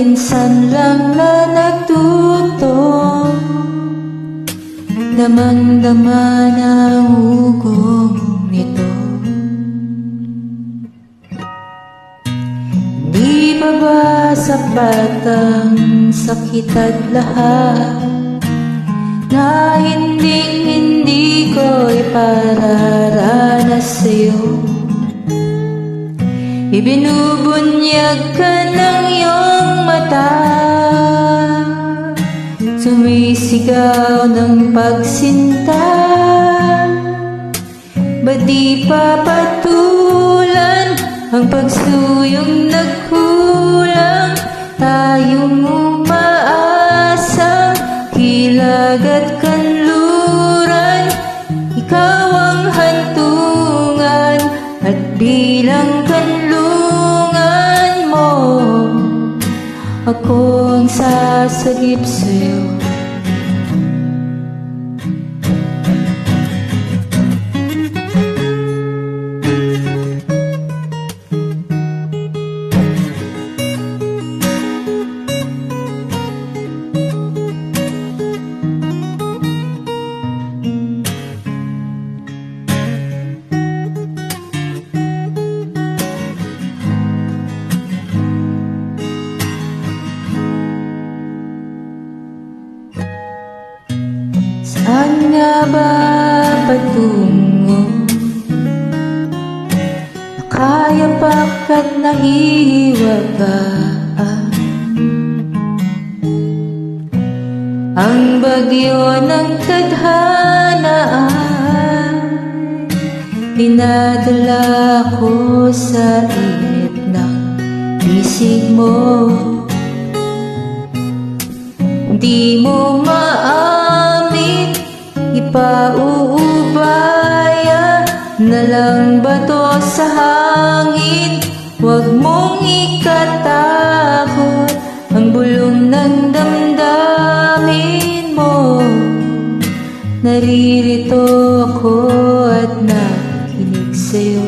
minsan lang na nagtutong damang-dama ng ugong nito. Di pa ba sapat ang sakit at lahat na hindi ko ipararanas sa'yo? Ibinubunyag ka ng iyong mata, sumisigaw ng pagsinta. Ba't di papatulan ang pagsuyong nagkulang? Tayong umaasang hilag at kanluran, ikaw ang hantungan at bilang kanlungan mo, ako ang sasagip sa'yo. Saan nga ba patungo? Nakayapak at nahihiwagaan ang bagyo ng tadhana ay dinadala ko sa init ng bisig mo. Di mo maamin, ipauubaya na lang bato sa hangin. Huwag mong ikatakot ang bulong ng damdamin mo. Naririto ako at nakikinig sa'yo.